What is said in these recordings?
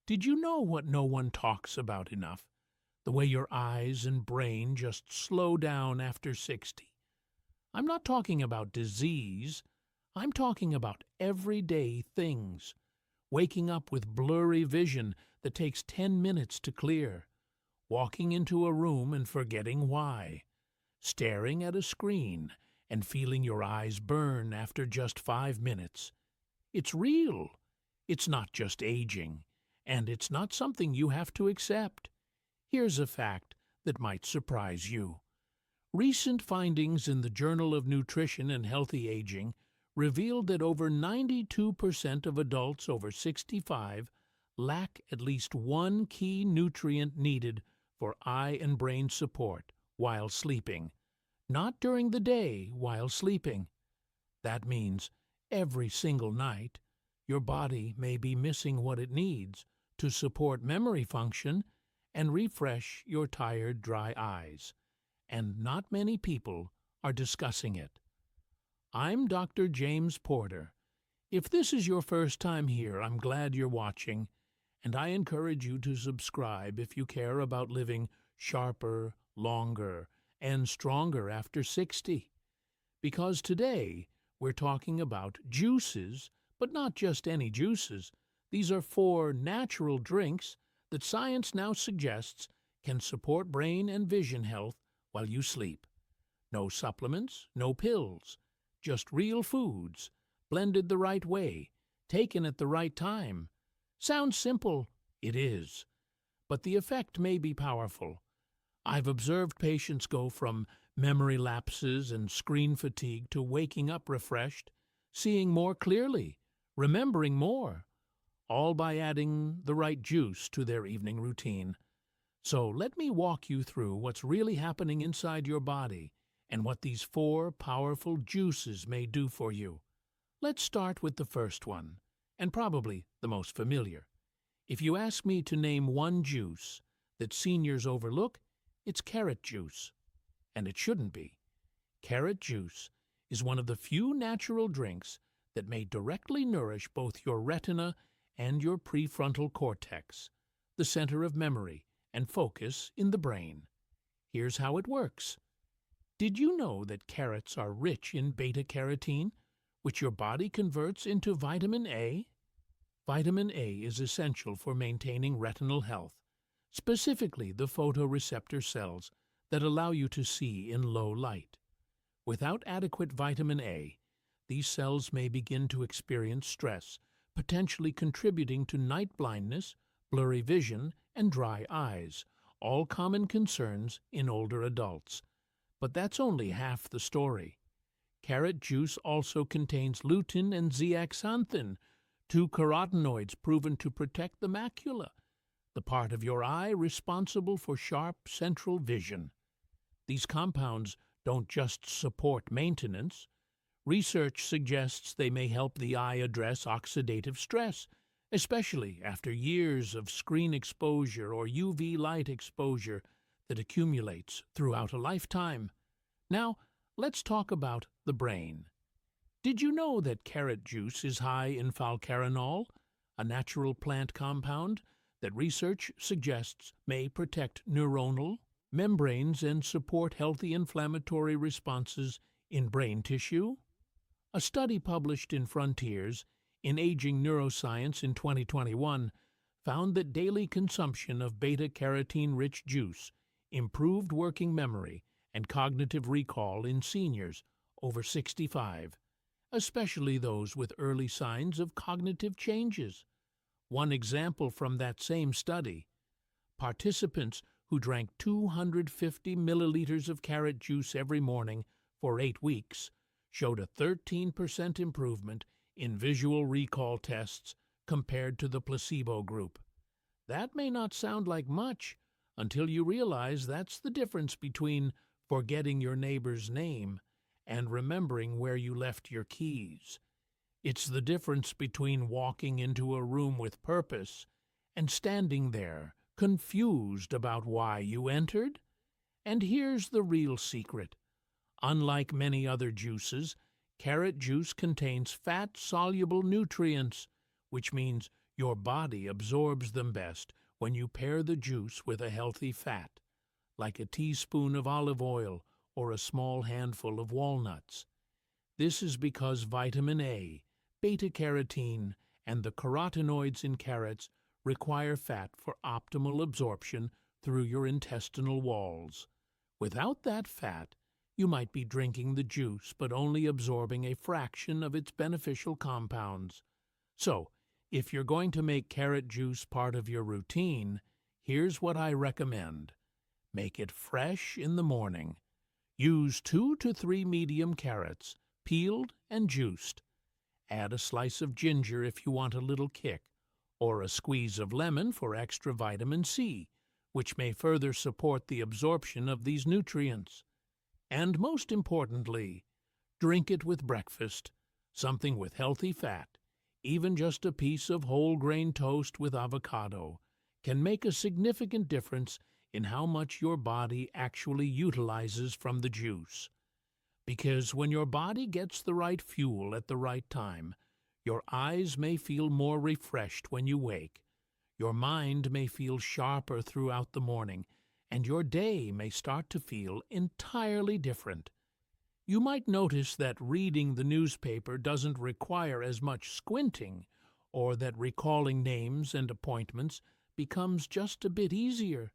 Did you know what no one talks about enough? The way your eyes and brain just slow down after 60. I'm not talking about disease. I'm talking about everyday things. Waking up with blurry vision that takes 10 minutes to clear. Walking into a room and forgetting why. Staring at a screen and feeling your eyes burn after just 5 minutes. It's real. It's not just aging. And it's not something you have to accept. Here's a fact that might surprise you. Recent findings in the Journal of Nutrition and Healthy Aging revealed that over 92% of adults over 65 lack at least one key nutrient needed for eye and brain support while sleeping, not during the day while sleeping. That means every single night, your body may be missing what it needs to support memory function and refresh your tired, dry eyes. And not many people are discussing it. I'm Dr. James Porter. If this is your first time here, I'm glad you're watching, and I encourage you to subscribe if you care about living sharper, longer, and stronger after 60. Because today we're talking about juices, but not just any juices. These are 4 natural drinks that science now suggests can support brain and vision health while you sleep. No supplements, no pills, just real foods, blended the right way, taken at the right time. Sounds simple, it is, but the effect may be powerful. I've observed patients go from memory lapses and screen fatigue to waking up refreshed, seeing more clearly, remembering more, all by adding the right juice to their evening routine. So let me walk you through what's really happening inside your body and what these 4 powerful juices may do for you. Let's start with the first one, and probably the most familiar. If you ask me to name one juice that seniors overlook, it's carrot juice. And it shouldn't be. Carrot juice is one of the few natural drinks that may directly nourish both your retina and your prefrontal cortex, the center of memory and focus in the brain. Here's how it works. Did you know that carrots are rich in beta-carotene, which your body converts into vitamin A? Vitamin A is essential for maintaining retinal health, specifically the photoreceptor cells that allow you to see in low light. Without adequate vitamin A, these cells may begin to experience stress, potentially contributing to night blindness, blurry vision, and dry eyes, all common concerns in older adults. But that's only half the story. Carrot juice also contains lutein and zeaxanthin, 2 carotenoids proven to protect the macula, the part of your eye responsible for sharp central vision. These compounds don't just support maintenance. Research suggests they may help the eye address oxidative stress, especially after years of screen exposure or UV light exposure that accumulates throughout a lifetime. Now, let's talk about the brain. Did you know that carrot juice is high in falcarinol, a natural plant compound that research suggests may protect neuronal membranes and support healthy inflammatory responses in brain tissue? A study published in Frontiers in Aging Neuroscience in 2021 found that daily consumption of beta-carotene-rich juice improved working memory and cognitive recall in seniors over 65, especially those with early signs of cognitive changes. One example from that same study: participants who drank 250 milliliters of carrot juice every morning for 8 weeks showed a 13% improvement in visual recall tests compared to the placebo group. That may not sound like much until you realize that's the difference between forgetting your neighbor's name and remembering where you left your keys. It's the difference between walking into a room with purpose and standing there confused about why you entered. And here's the real secret. Unlike many other juices, carrot juice contains fat-soluble nutrients, which means Your body absorbs them best when you pair the juice with a healthy fat, like a teaspoon of olive oil or a small handful of walnuts. This is because vitamin A, beta-carotene, and the carotenoids in carrots require fat for optimal absorption through your intestinal walls. Without that fat, you might be drinking the juice but only absorbing a fraction of its beneficial compounds. So, if you're going to make carrot juice part of your routine, here's what I recommend. Make it fresh in the morning. Use 2 to 3 medium carrots, peeled and juiced. Add a slice of ginger if you want a little kick, or a squeeze of lemon for extra vitamin C, which may further support the absorption of these nutrients. And most importantly, drink it with breakfast, something with healthy fat. Even just a piece of whole grain toast with avocado can make a significant difference in how much your body actually utilizes from the juice. Because when your body gets the right fuel at the right time, your eyes may feel more refreshed when you wake, your mind may feel sharper throughout the morning, and your day may start to feel entirely different. You might notice that reading the newspaper doesn't require as much squinting, or that recalling names and appointments becomes just a bit easier.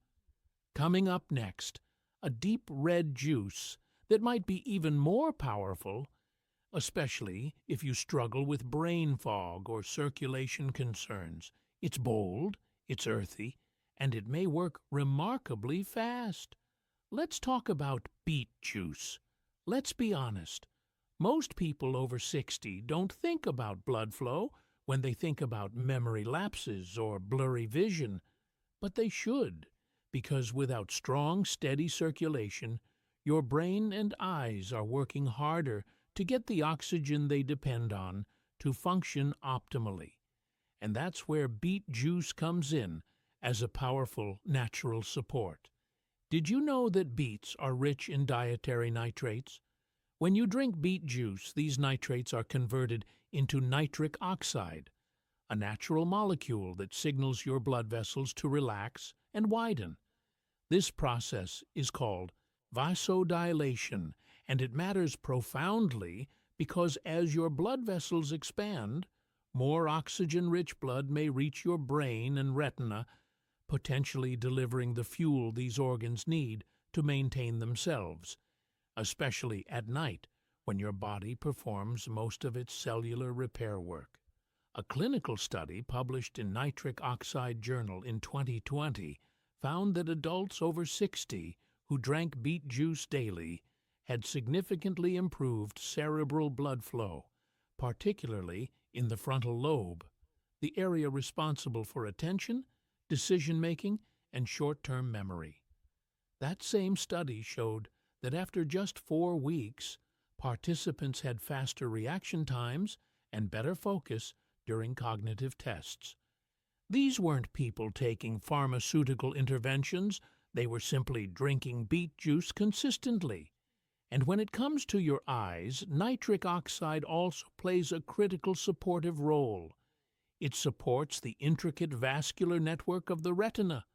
Coming up next, a deep red juice that might be even more powerful, especially if you struggle with brain fog or circulation concerns. It's bold, it's earthy, and it may work remarkably fast. Let's talk about beet juice. Let's be honest. Most people over 60 don't think about blood flow when they think about memory lapses or blurry vision, but they should, because without strong, steady circulation, your brain and eyes are working harder to get the oxygen they depend on to function optimally. And that's where beet juice comes in as a powerful natural support. Did you know that beets are rich in dietary nitrates? When you drink beet juice, these nitrates are converted into nitric oxide, a natural molecule that signals your blood vessels to relax and widen. This process is called vasodilation, and it matters profoundly because as your blood vessels expand, more oxygen-rich blood may reach your brain and retina, potentially delivering the fuel these organs need to maintain themselves, especially at night when your body performs most of its cellular repair work. A clinical study published in Nitric Oxide Journal in 2020 found that adults over 60 who drank beet juice daily had significantly improved cerebral blood flow, particularly in the frontal lobe, the area responsible for attention, decision-making, and short-term memory. That same study showed that after just 4 weeks, participants had faster reaction times and better focus during cognitive tests. These weren't people taking pharmaceutical interventions, they were simply drinking beet juice consistently. And when it comes to your eyes, nitric oxide also plays a critical supportive role. It supports the intricate vascular network of the retina,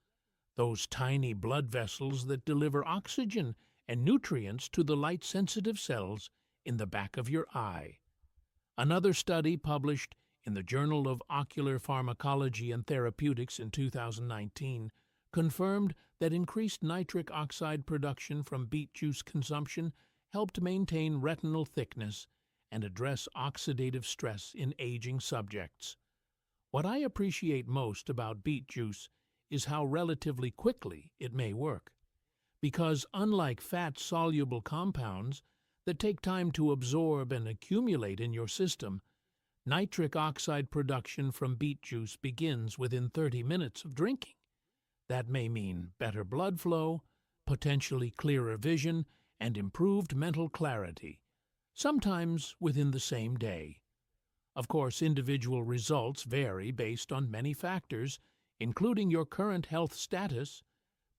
those tiny blood vessels that deliver oxygen and nutrients to the light-sensitive cells in the back of your eye. Another study published in the Journal of Ocular Pharmacology and Therapeutics in 2019 confirmed that increased nitric oxide production from beet juice consumption helped maintain retinal thickness and address oxidative stress in aging subjects. What I appreciate most about beet juice is how relatively quickly it may work. Because unlike fat-soluble compounds that take time to absorb and accumulate in your system, nitric oxide production from beet juice begins within 30 minutes of drinking. That may mean better blood flow, potentially clearer vision, and improved mental clarity, sometimes within the same day. Of course, individual results vary based on many factors, including your current health status,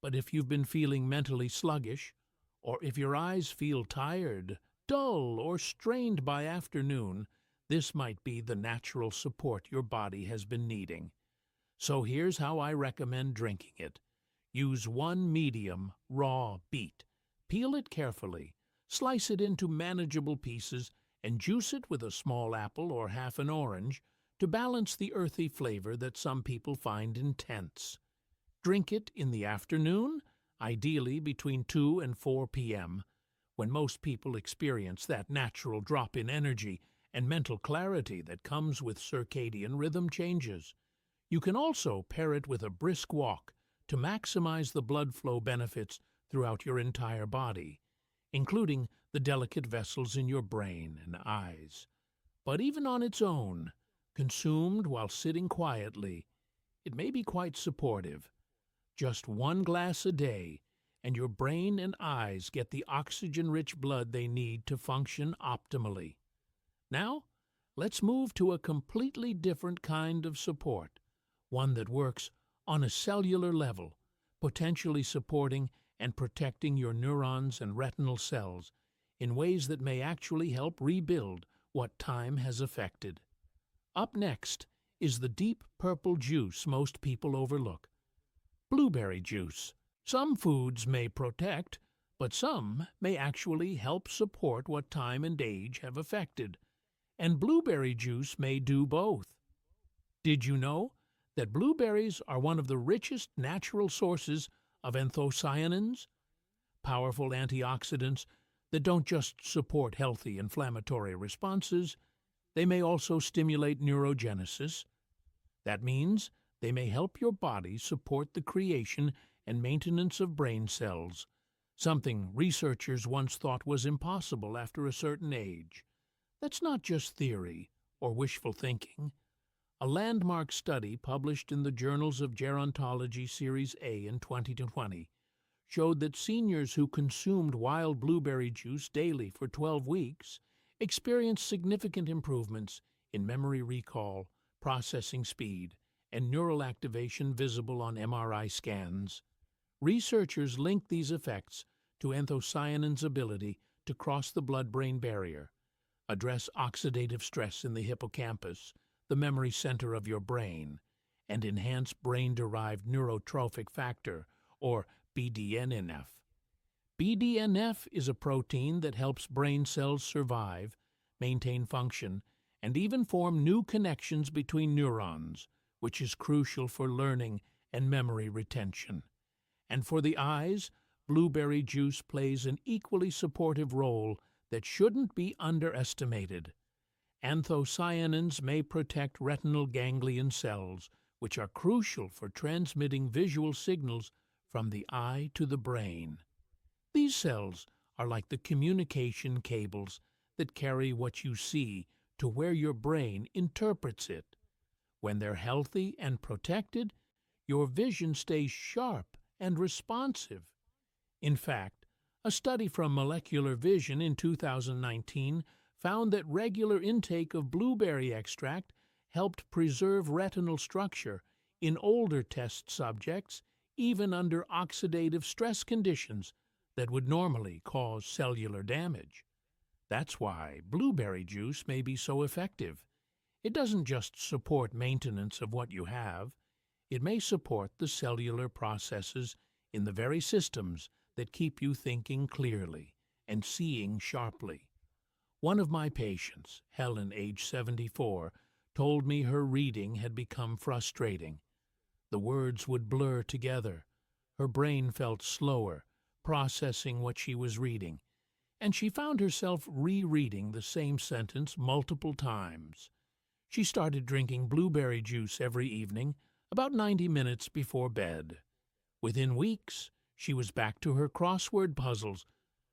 but if you've been feeling mentally sluggish, or if your eyes feel tired, dull, or strained by afternoon, this might be the natural support your body has been needing. So here's how I recommend drinking it. Use one medium, raw beet. Peel it carefully, slice it into manageable pieces, and juice it with a small apple or half an orange to balance the earthy flavor that some people find intense. Drink it in the afternoon, ideally between 2 and 4 p.m., when most people experience that natural drop in energy and mental clarity that comes with circadian rhythm changes. You can also pair it with a brisk walk to maximize the blood flow benefits throughout your entire body, including the delicate vessels in your brain and eyes. But even on its own, consumed while sitting quietly, it may be quite supportive. Just one glass a day, and your brain and eyes get the oxygen-rich blood they need to function optimally. Now, let's move to a completely different kind of support, one that works on a cellular level, potentially supporting and protecting your neurons and retinal cells in ways that may actually help rebuild what time has affected. Up next is the deep purple juice most people overlook. Blueberry juice. Some foods may protect, but some may actually help support what time and age have affected. And blueberry juice may do both. Did you know that blueberries are one of the richest natural sources of anthocyanins, powerful antioxidants that don't just support healthy inflammatory responses, they may also stimulate neurogenesis. That means they may help your body support the creation and maintenance of brain cells, something researchers once thought was impossible after a certain age. That's not just theory or wishful thinking. A landmark study published in the Journals of Gerontology Series A in 2020 showed that seniors who consumed wild blueberry juice daily for 12 weeks experienced significant improvements in memory recall, processing speed, and neural activation visible on MRI scans. Researchers linked these effects to anthocyanins' ability to cross the blood-brain barrier, address oxidative stress in the hippocampus, the memory center of your brain, and enhance brain-derived neurotrophic factor, or BDNF. BDNF is a protein that helps brain cells survive, maintain function, and even form new connections between neurons, which is crucial for learning and memory retention. And for the eyes, blueberry juice plays an equally supportive role that shouldn't be underestimated. Anthocyanins may protect retinal ganglion cells, which are crucial for transmitting visual signals from the eye to the brain. These cells are like the communication cables that carry what you see to where your brain interprets it. When they're healthy and protected, your vision stays sharp and responsive. In fact, a study from Molecular Vision in 2019 found that regular intake of blueberry extract helped preserve retinal structure in older test subjects, even under oxidative stress conditions that would normally cause cellular damage. That's why blueberry juice may be so effective. It doesn't just support maintenance of what you have, it may support the cellular processes in the very systems that keep you thinking clearly and seeing sharply. One of my patients, Helen, age 74, told me her reading had become frustrating. The words would blur together. Her brain felt slower, processing what she was reading, and she found herself rereading the same sentence multiple times. She started drinking blueberry juice every evening, about 90 minutes before bed. Within weeks, she was back to her crossword puzzles,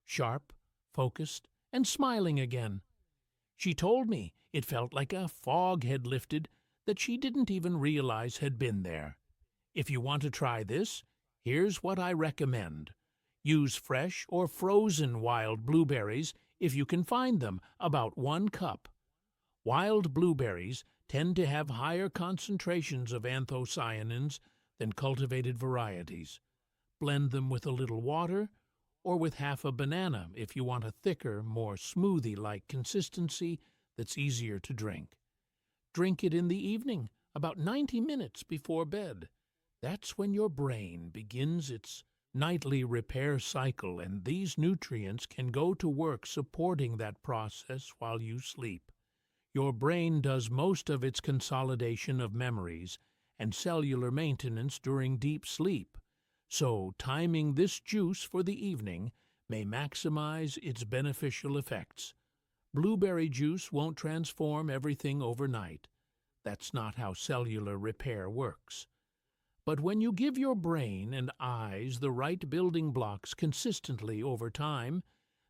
sharp, focused, and smiling again. She told me it felt like a fog had lifted that she didn't even realize had been there. If you want to try this, here's what I recommend. Use fresh or frozen wild blueberries if you can find them, about 1 cup. Wild blueberries tend to have higher concentrations of anthocyanins than cultivated varieties. Blend them with a little water, or with half a banana if you want a thicker, more smoothie-like consistency that's easier to drink. Drink it in the evening, about 90 minutes before bed. That's when your brain begins its nightly repair cycle, and these nutrients can go to work supporting that process while you sleep. Your brain does most of its consolidation of memories and cellular maintenance during deep sleep, so timing this juice for the evening may maximize its beneficial effects. Blueberry juice won't transform everything overnight. That's not how cellular repair works. But when you give your brain and eyes the right building blocks consistently over time,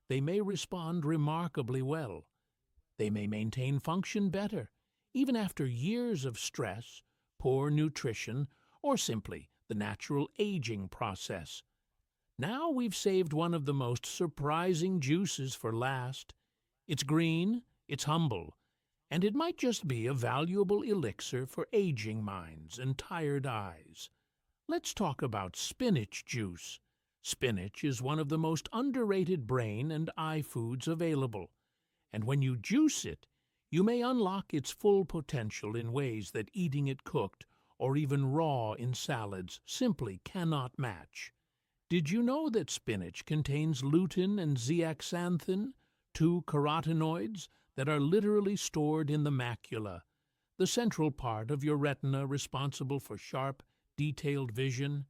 they may respond remarkably well. They may maintain function better, even after years of stress, poor nutrition, or simply the natural aging process. Now we've saved one of the most surprising juices for last. It's green, it's humble, and it might just be a valuable elixir for aging minds and tired eyes. Let's talk about spinach juice. Spinach is one of the most underrated brain and eye foods available, and when you juice it, you may unlock its full potential in ways that eating it cooked or even raw in salads simply cannot match. Did you know that spinach contains lutein and zeaxanthin, two carotenoids that are literally stored in the macula, the central part of your retina responsible for sharp, detailed vision?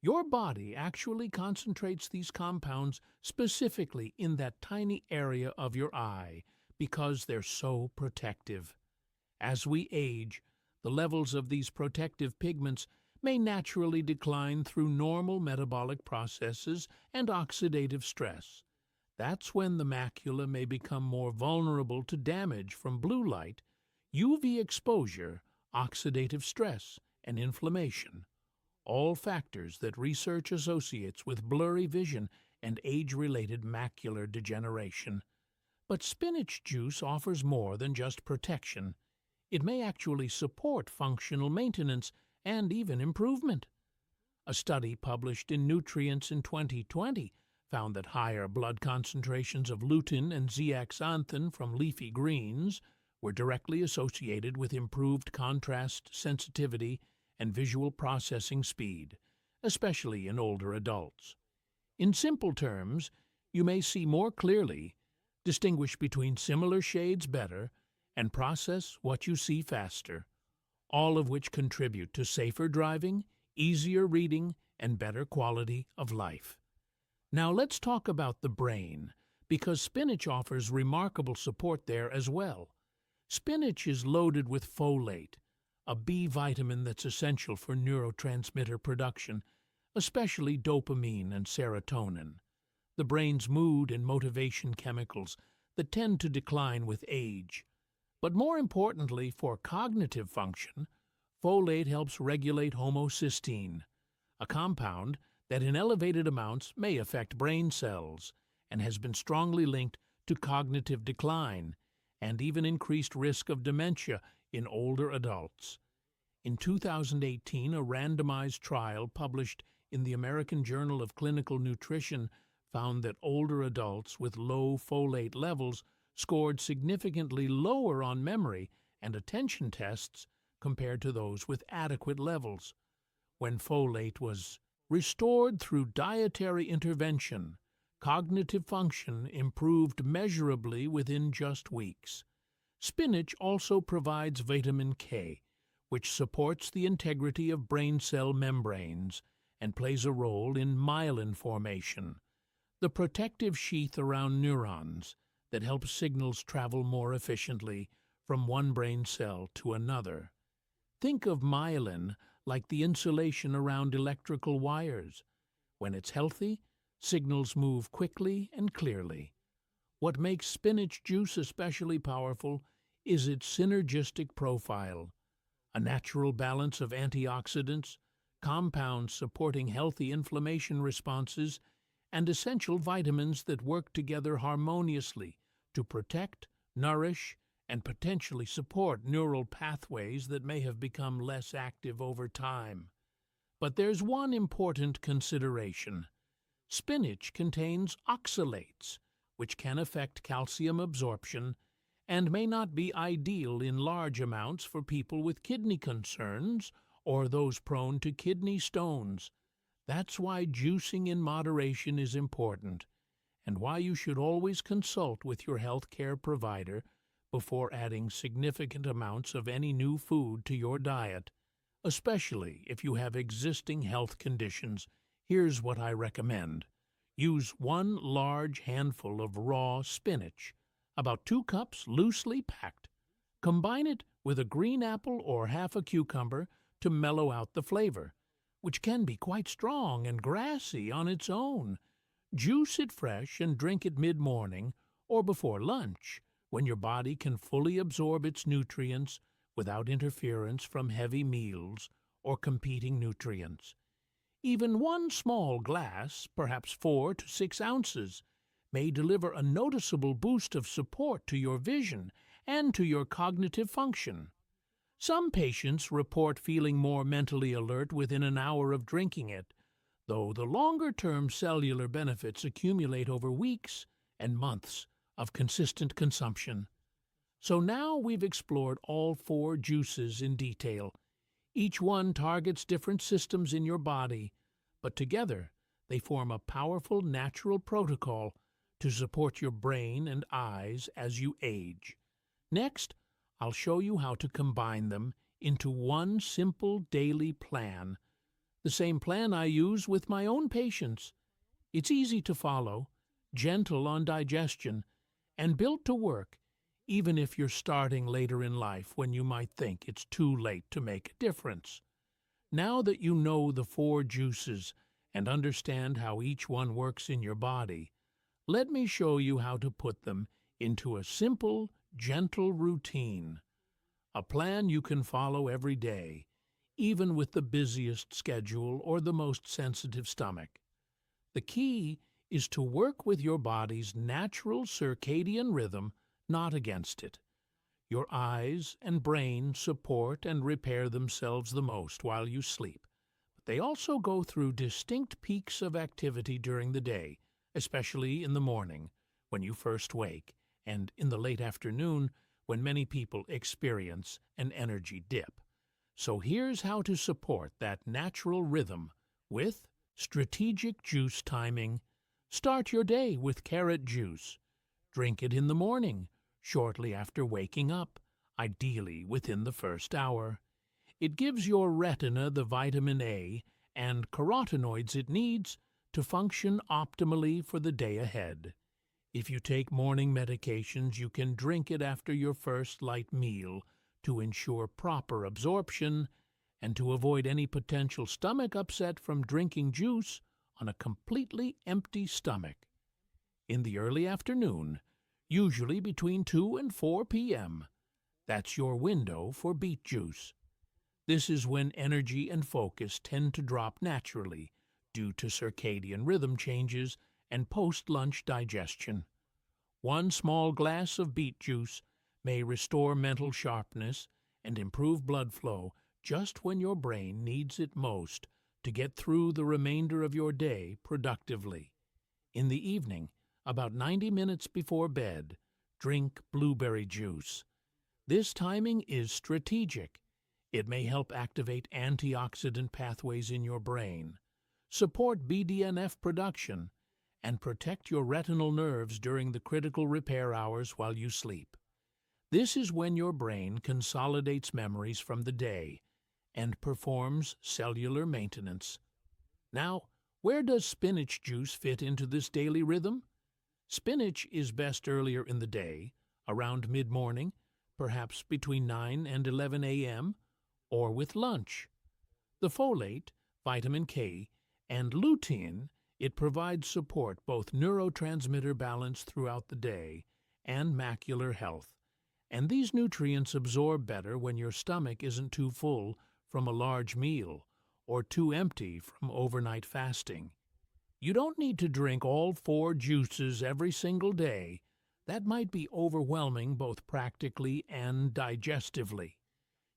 Your body actually concentrates these compounds specifically in that tiny area of your eye because they're so protective. As we age, the levels of these protective pigments may naturally decline through normal metabolic processes and oxidative stress. That's when the macula may become more vulnerable to damage from blue light, UV exposure, oxidative stress, and inflammation, all factors that research associates with blurry vision and age-related macular degeneration. But spinach juice offers more than just protection. It may actually support functional maintenance and even improvement. A study published in Nutrients in 2020 found that higher blood concentrations of lutein and zeaxanthin from leafy greens were directly associated with improved contrast sensitivity and visual processing speed, especially in older adults. In simple terms, you may see more clearly, distinguish between similar shades better, and process what you see faster, all of which contribute to safer driving, easier reading, and better quality of life. Now let's talk about the brain, because spinach offers remarkable support there as well. Spinach is loaded with folate, a B vitamin that's essential for neurotransmitter production, especially dopamine and serotonin, the brain's mood and motivation chemicals that tend to decline with age. But more importantly, for cognitive function, folate helps regulate homocysteine, a compound that in elevated amounts may affect brain cells and has been strongly linked to cognitive decline and even increased risk of dementia in older adults. In 2018, a randomized trial published in the American Journal of Clinical Nutrition found that older adults with low folate levels scored significantly lower on memory and attention tests compared to those with adequate levels. When folate was restored through dietary intervention, cognitive function improved measurably within just weeks. Spinach also provides vitamin K, which supports the integrity of brain cell membranes and plays a role in myelin formation, the protective sheath around neurons that helps signals travel more efficiently from one brain cell to another. Think of myelin like the insulation around electrical wires. When it's healthy, signals move quickly and clearly. What makes spinach juice especially powerful is its synergistic profile, a natural balance of antioxidants, compounds supporting healthy inflammation responses, and essential vitamins that work together harmoniously to protect, nourish, and potentially support neural pathways that may have become less active over time. But there's one important consideration. Spinach contains oxalates, which can affect calcium absorption and may not be ideal in large amounts for people with kidney concerns or those prone to kidney stones. That's why juicing in moderation is important, and why you should always consult with your health care provider before adding significant amounts of any new food to your diet, especially if you have existing health conditions. Here's what I recommend. Use 1 large handful of raw spinach, about 2 cups loosely packed. Combine it with a green apple or half a cucumber to mellow out the flavor, which can be quite strong and grassy on its own. Juice it fresh and drink it mid-morning or before lunch, when your body can fully absorb its nutrients without interference from heavy meals or competing nutrients. Even 1 small glass, perhaps 4 to 6 ounces, may deliver a noticeable boost of support to your vision and to your cognitive function. Some patients report feeling more mentally alert within an hour of drinking it, though the longer-term cellular benefits accumulate over weeks and months of consistent consumption. So now we've explored all 4 juices in detail. Each one targets different systems in your body, but together they form a powerful natural protocol to support your brain and eyes as you age. Next, I'll show you how to combine them into one simple daily plan, the same plan I use with my own patients. It's easy to follow, gentle on digestion, and built to work, even if you're starting later in life when you might think it's too late to make a difference. Now that you know the 4 juices and understand how each one works in your body, let me show you how to put them into a simple, gentle routine, a plan you can follow every day, even with the busiest schedule or the most sensitive stomach. The key is to work with your body's natural circadian rhythm, not against it. Your eyes and brain support and repair themselves the most while you sleep, but they also go through distinct peaks of activity during the day, especially in the morning, when you first wake, and in the late afternoon, when many people experience an energy dip. So here's how to support that natural rhythm with strategic juice timing. Start your day with carrot juice. Drink it in the morning, shortly after waking up, ideally within the first hour. It gives your retina the vitamin A and carotenoids it needs to function optimally for the day ahead. If you take morning medications, you can drink it after your first light meal to ensure proper absorption and to avoid any potential stomach upset from drinking juice on a completely empty stomach. In the early afternoon, usually between 2 and 4 p.m., that's your window for beet juice. This is when energy and focus tend to drop naturally due to circadian rhythm changes and post-lunch digestion. 1 small glass of beet juice may restore mental sharpness and improve blood flow just when your brain needs it most to get through the remainder of your day productively. In the evening, about 90 minutes before bed, drink blueberry juice. This timing is strategic. It may help activate antioxidant pathways in your brain, support BDNF production, and protect your retinal nerves during the critical repair hours while you sleep. This is when your brain consolidates memories from the day and performs cellular maintenance. Now, where does spinach juice fit into this daily rhythm? Spinach is best earlier in the day, around mid-morning, perhaps between 9 and 11 a.m., or with lunch. The folate, vitamin K, and lutein it provides support both neurotransmitter balance throughout the day and macular health, and these nutrients absorb better when your stomach isn't too full from a large meal or too empty from overnight fasting. You don't need to drink all 4 juices every single day. That might be overwhelming both practically and digestively.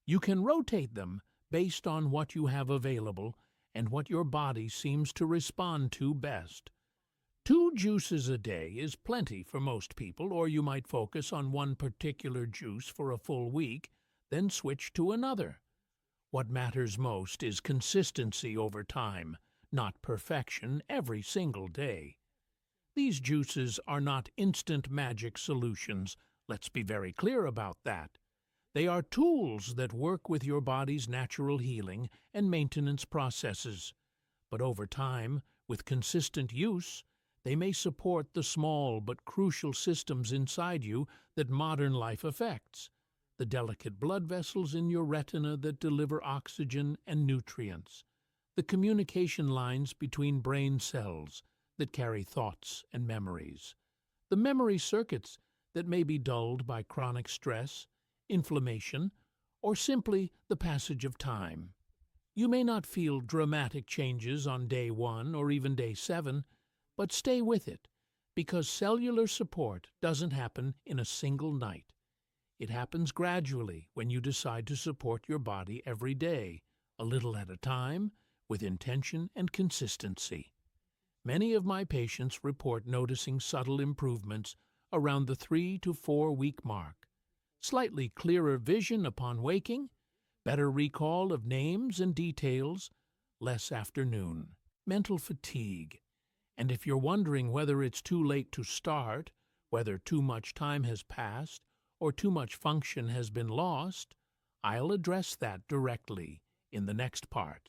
You can rotate them based on what you have available and what your body seems to respond to best. 2 juices a day is plenty for most people, or you might focus on one particular juice for a full week, then switch to another. What matters most is consistency over time, not perfection every single day. These juices are not instant magic solutions. Let's be very clear about that. They are tools that work with your body's natural healing and maintenance processes. But over time, with consistent use, they may support the small but crucial systems inside you that modern life affects. The delicate blood vessels in your retina that deliver oxygen and nutrients. The communication lines between brain cells that carry thoughts and memories. The memory circuits that may be dulled by chronic stress, inflammation, or simply the passage of time. You may not feel dramatic changes on day 1 or even day 7, but stay with it, because cellular support doesn't happen in a single night. It happens gradually when you decide to support your body every day, a little at a time, with intention and consistency. Many of my patients report noticing subtle improvements around the 3 to 4 week mark. Slightly clearer vision upon waking, better recall of names and details, less afternoon, mental fatigue. And if you're wondering whether it's too late to start, whether too much time has passed, or too much function has been lost, I'll address that directly in the next part.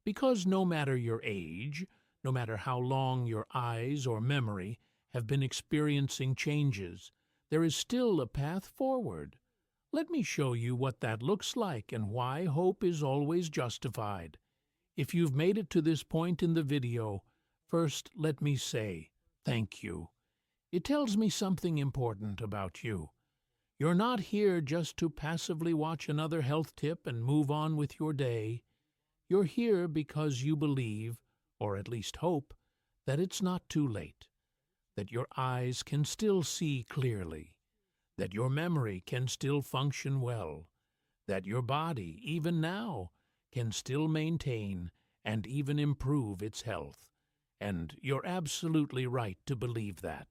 Because no matter your age, no matter how long your eyes or memory have been experiencing changes, there is still a path forward. Let me show you what that looks like and why hope is always justified. If you've made it to this point in the video, first let me say thank you. It tells me something important about you. You're not here just to passively watch another health tip and move on with your day. You're here because you believe, or at least hope, that it's not too late, that your eyes can still see clearly, that your memory can still function well, that your body, even now, can still maintain and even improve its health. And you're absolutely right to believe that.